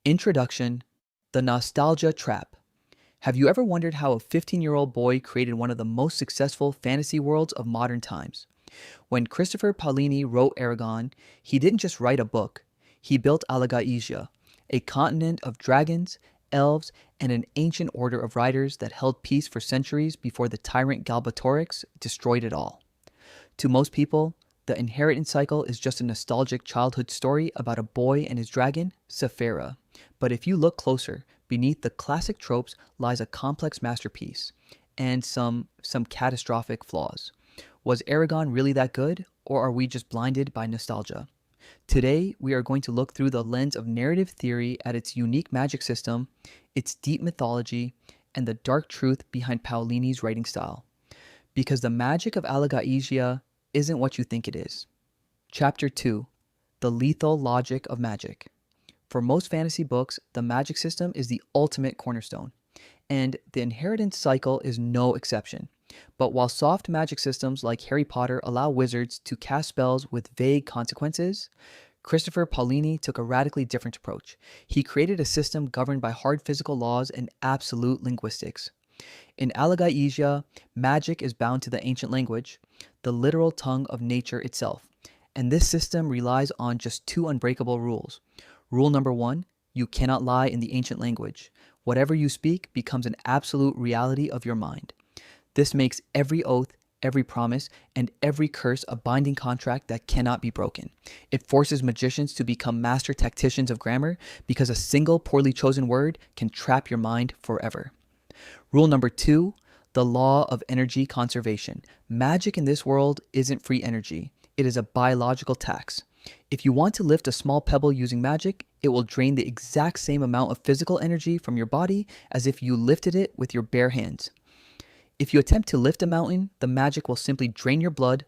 Introduction: The Nostalgia Trap. Have you ever wondered how a 15-year-old boy created one of the most successful fantasy worlds of modern times? When Christopher Paolini wrote Eragon, he didn't just write a book. He built Alagaisia, a continent of dragons, elves, and an ancient order of riders that held peace for centuries before the tyrant Galbatorix destroyed it all. To most people, the inheritance cycle is just a nostalgic childhood story about a boy and his dragon, Sephira. But if you look closer, beneath the classic tropes lies a complex masterpiece and some catastrophic flaws. Was Eragon really that good, or are we just blinded by nostalgia? Today, we are going to look through the lens of narrative theory at its unique magic system, its deep mythology, and the dark truth behind Paolini's writing style. Because the magic of Alagaisia isn't what you think it is. Chapter 2: The Lethal Logic of Magic. For most fantasy books, the magic system is the ultimate cornerstone, and the inheritance cycle is no exception. But while soft magic systems like Harry Potter allow wizards to cast spells with vague consequences, Christopher Paolini took a radically different approach. He created a system governed by hard physical laws and absolute linguistics. In Alagaisia, magic is bound to the ancient language, the literal tongue of nature itself, and this system relies on just two unbreakable rules. Rule number 1, you cannot lie in the ancient language. Whatever you speak becomes an absolute reality of your mind. This makes every oath, every promise, and every curse a binding contract that cannot be broken. It forces magicians to become master tacticians of grammar because a single poorly chosen word can trap your mind forever. Rule number 2, the law of energy conservation. Magic in this world isn't free energy. It is a biological tax. If you want to lift a small pebble using magic, it will drain the exact same amount of physical energy from your body as if you lifted it with your bare hands. If you attempt to lift a mountain, the magic will simply drain your blood,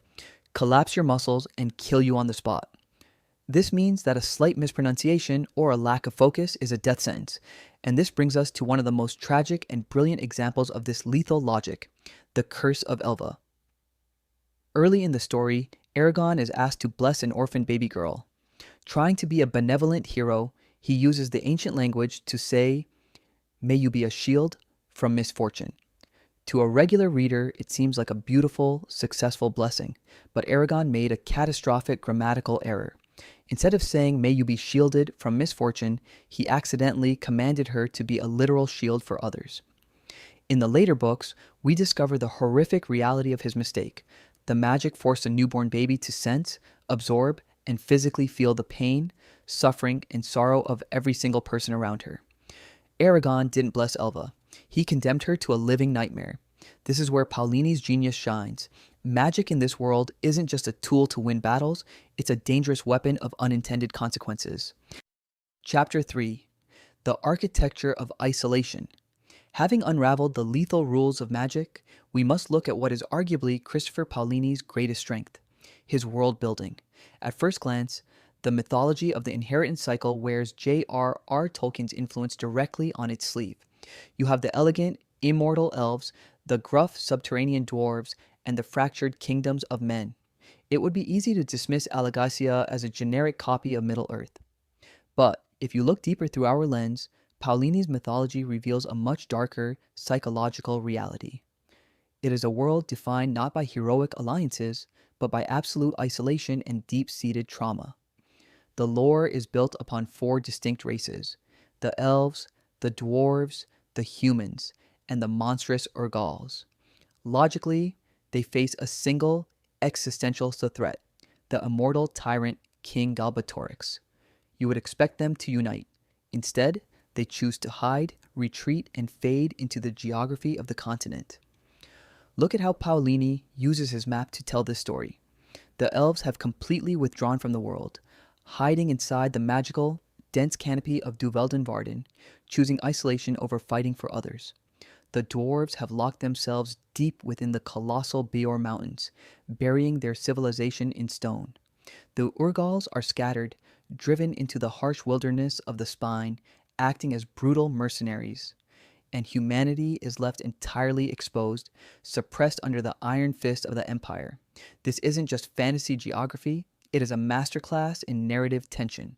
collapse your muscles, and kill you on the spot. This means that a slight mispronunciation or a lack of focus is a death sentence, and this brings us to one of the most tragic and brilliant examples of this lethal logic, the Curse of Elva. Early in the story, Eragon is asked to bless an orphan baby girl. Trying to be a benevolent hero, he uses the ancient language to say, "May you be a shield from misfortune." To a regular reader, it seems like a beautiful, successful blessing, but Eragon made a catastrophic grammatical error. Instead of saying, "May you be shielded from misfortune," he accidentally commanded her to be a literal shield for others. In the later books, we discover the horrific reality of his mistake. The magic forced a newborn baby to sense, absorb, and physically feel the pain, suffering, and sorrow of every single person around her. Eragon didn't bless Elva. He condemned her to a living nightmare. This is where Paolini's genius shines. Magic in this world isn't just a tool to win battles, it's a dangerous weapon of unintended consequences. Chapter 3: The Architecture of Isolation. Having unraveled the lethal rules of magic, we must look at what is arguably Christopher Paolini's greatest strength, his world building. At first glance, the mythology of the inheritance cycle wears J.R.R. Tolkien's influence directly on its sleeve. You have the elegant, immortal elves, the gruff subterranean dwarves, and the fractured kingdoms of men. It would be easy to dismiss Alagaisia as a generic copy of Middle-earth. But if you look deeper through our lens, Paolini's mythology reveals a much darker, psychological reality. It is a world defined not by heroic alliances, but by absolute isolation and deep-seated trauma. The lore is built upon 4 distinct races: the elves, the dwarves, the humans, and the monstrous Urgals. Logically, they face a single existential threat, the immortal tyrant King Galbatorix. You would expect them to unite. Instead, they choose to hide, retreat, and fade into the geography of the continent. Look at how Paolini uses his map to tell this story. The elves have completely withdrawn from the world, hiding inside the magical, dense canopy of Duvelden Varden, choosing isolation over fighting for others. The dwarves have locked themselves deep within the colossal Beor Mountains, burying their civilization in stone. The Urgals are scattered, driven into the harsh wilderness of the Spine, acting as brutal mercenaries. And humanity is left entirely exposed, suppressed under the iron fist of the Empire. This isn't just fantasy geography, it is a masterclass in narrative tension.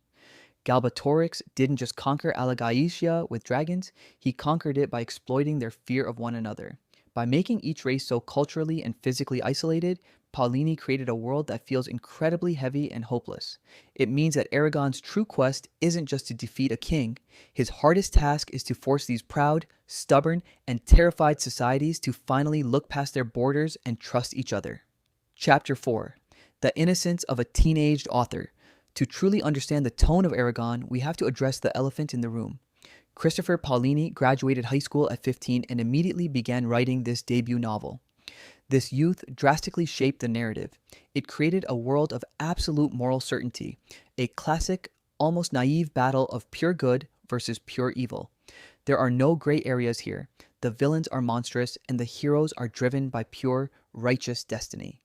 Galbatorix didn't just conquer Alagaïsia with dragons, he conquered it by exploiting their fear of one another. By making each race so culturally and physically isolated, Paolini created a world that feels incredibly heavy and hopeless. It means that Eragon's true quest isn't just to defeat a king. His hardest task is to force these proud, stubborn, and terrified societies to finally look past their borders and trust each other. Chapter 4: The Innocence of a Teenaged Author. To truly understand the tone of Eragon, we have to address the elephant in the room. Christopher Paolini graduated high school at 15 and immediately began writing this debut novel. This youth drastically shaped the narrative. It created a world of absolute moral certainty, a classic, almost naive battle of pure good versus pure evil. There are no gray areas here. The villains are monstrous, and the heroes are driven by pure, righteous destiny.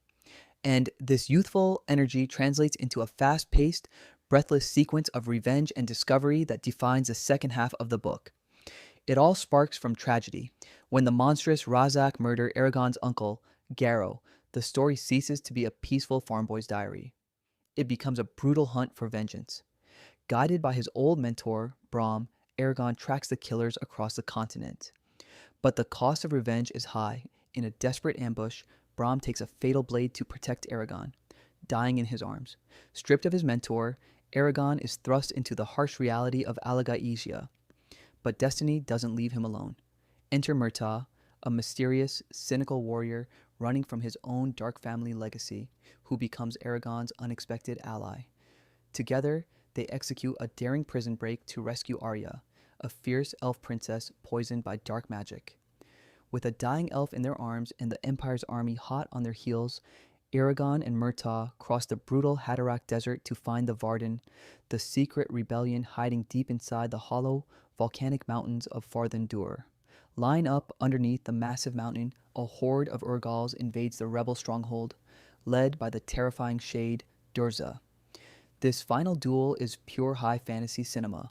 And this youthful energy translates into a fast-paced, breathless sequence of revenge and discovery that defines the second half of the book. It all sparks from tragedy. When the monstrous Razak murder Eragon's uncle, Garrow, the story ceases to be a peaceful farm boy's diary. It becomes a brutal hunt for vengeance. Guided by his old mentor, Brom, Eragon tracks the killers across the continent. But the cost of revenge is high. In a desperate ambush, Brom takes a fatal blade to protect Eragon, dying in his arms. Stripped of his mentor, Eragon is thrust into the harsh reality of Alagaïsia. But destiny doesn't leave him alone. Enter Murtaugh, a mysterious, cynical warrior running from his own dark family legacy, who becomes Eragon's unexpected ally. Together, they execute a daring prison break to rescue Arya, a fierce elf princess poisoned by dark magic. With a dying elf in their arms and the Empire's army hot on their heels, Eragon and Murtaugh cross the brutal Hatterack Desert to find the Varden, the secret rebellion hiding deep inside the hollow, volcanic mountains of Farthendur. Lying up underneath the massive mountain, a horde of Urgals invades the rebel stronghold, led by the terrifying shade Durza. This final duel is pure high fantasy cinema.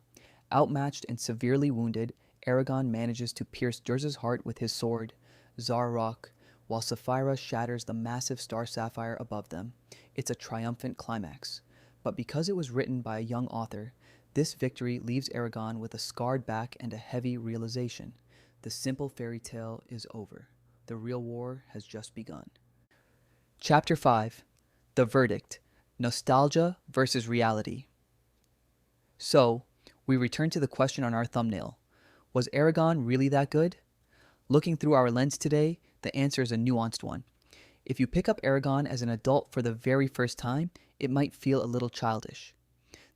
Outmatched and severely wounded, Eragon manages to pierce Durza's heart with his sword, Zarrock, while Saphira shatters the massive star sapphire above them. It's a triumphant climax. But because it was written by a young author, this victory leaves Eragon with a scarred back and a heavy realization. The simple fairy tale is over. The real war has just begun. Chapter 5: The Verdict: Nostalgia versus Reality. So, we return to the question on our thumbnail. Was Eragon really that good? Looking through our lens today, the answer is a nuanced one. If you pick up Eragon as an adult for the very first time, it might feel a little childish.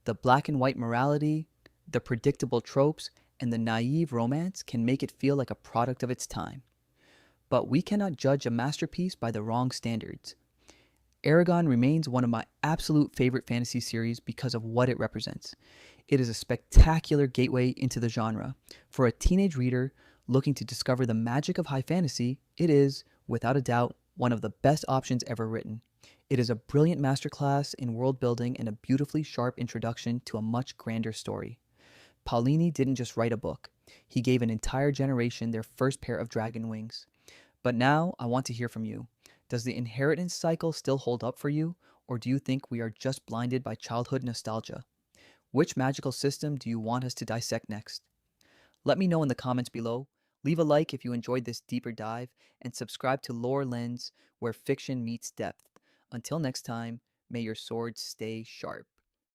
The black and white morality, the predictable tropes, and the naive romance can make it feel like a product of its time. But we cannot judge a masterpiece by the wrong standards. Eragon remains one of my absolute favorite fantasy series because of what it represents. It is a spectacular gateway into the genre. For a teenage reader looking to discover the magic of high fantasy, it is, without a doubt, one of the best options ever written. It is a brilliant masterclass in world building and a beautifully sharp introduction to a much grander story. Paolini didn't just write a book. He gave an entire generation their first pair of dragon wings. But now I want to hear from you. Does the inheritance cycle still hold up for you, or do you think we are just blinded by childhood nostalgia? Which magical system do you want us to dissect next? Let me know in the comments below. Leave a like if you enjoyed this deeper dive, and subscribe to Lore Lens, where fiction meets depth. Until next time, may your swords stay sharp.